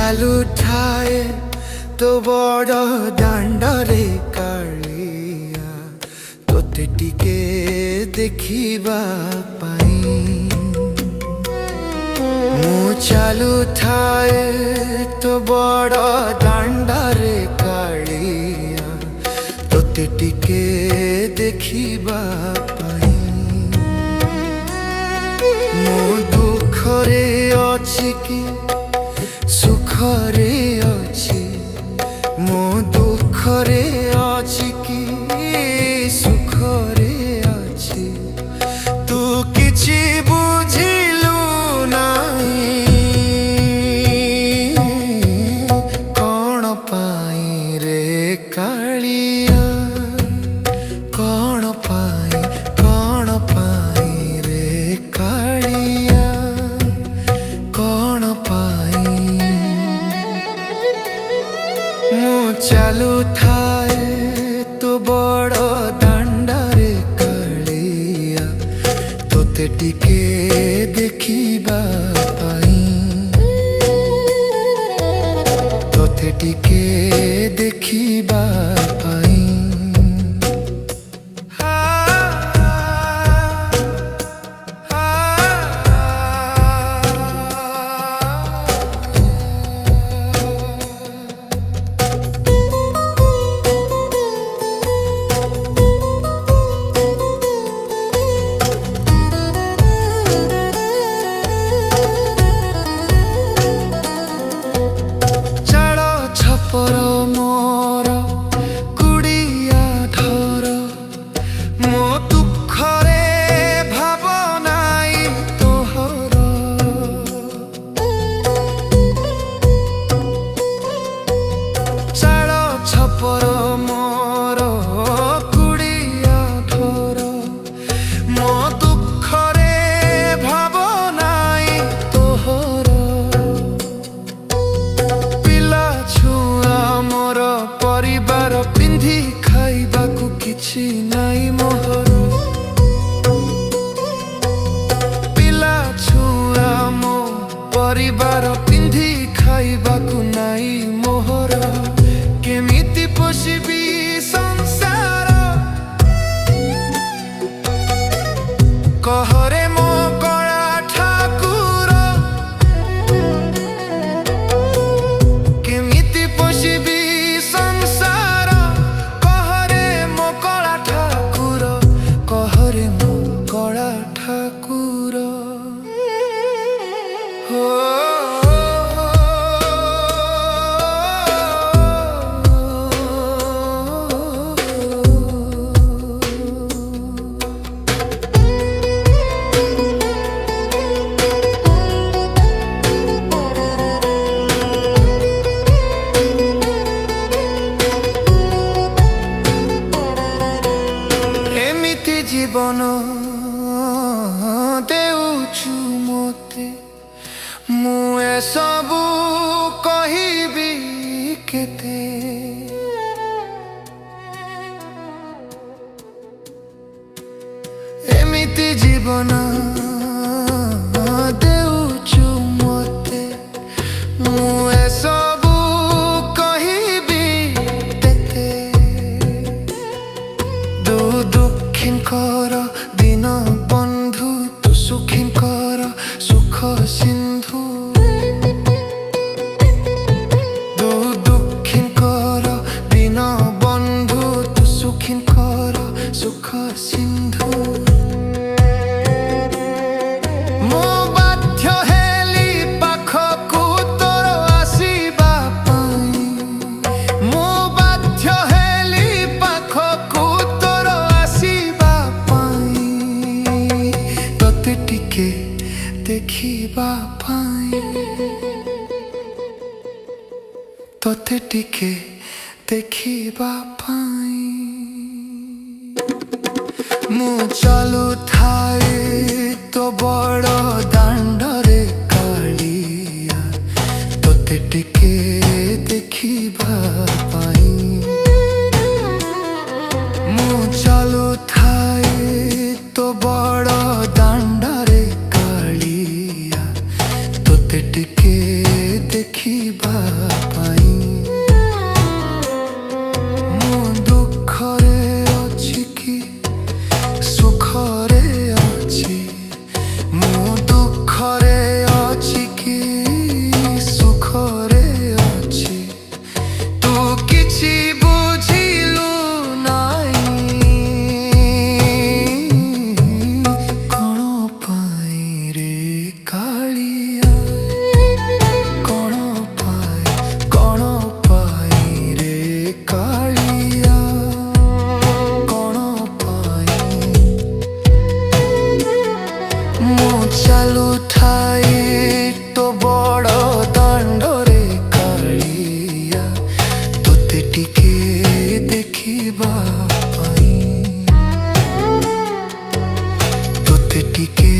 चालू ठाए तो बड़ दांडरे कालिया तोते टिके देखिबा पाई। मु चालू ठाए तो बड़ दांडरे कालिया तोते टिके देखिबा पाई। मु दुखरे अछि कि सुखरे अछि, मो दुखरे अछि कि सुखरे अछि, तू किछि बुझिलु नाही। कोन पाई रे कालिया, कोन पाई रे कालिया, कोन पाई। मु चालू ठाए तो बड़ दांडरे कालिया तोते टिके देखिबा पाई, तोते टिके देखिबा पाई। पर मोर कुड़िया धर, मो दुखरे भावनाई तोहर। चाल छपर मोर कुड़िया धर, मो दुखरे भावनाई तोहर। मोर परिवार पिंधि खाइबाकू किछि नाई मोहर। पिला छुआ मो परिवार पिंधि खाइबाकू नाई मोहर। केमिति पोषिबी संसार कहरे मो कला ठाकुर। केमिति पोषिबी संसार कहरे मो कला ठाकुर, कहरे मो कला ठाकुर। हो जीवन देउछु मोते, मु सबू कहिबी केते। एमिति जीवन देउछु मोते, मु सबू कहिबी केते। दुखिंकर दिन बंधु तू सुखिंकर सुख सिंधु। दुखिंकर दिन बंधु तू सुखिंकर सुख सिंधु। मो बाध्य हेली पाखकू तोर आसीबा पाई, मो बाध्य हेली पाखकू टिके देखिबा पाई, तोते टिके देखिबा पाई। मु चालू ठाए तो बड़ दांडरे कालिया तोते टिके देखिबा पाई। मु चालू ठाए तो बड़ दांडरे कालिया तोते टिके देखिबा ଚାଲୁ ଥାଇ ତୋ ବଡ଼ ଦାଣ୍ଡରେ କାଳିଆ ତୋତେ ଟିକେ ଦେଖିବା ପାଇଁ ତୋତେ ଟିକେ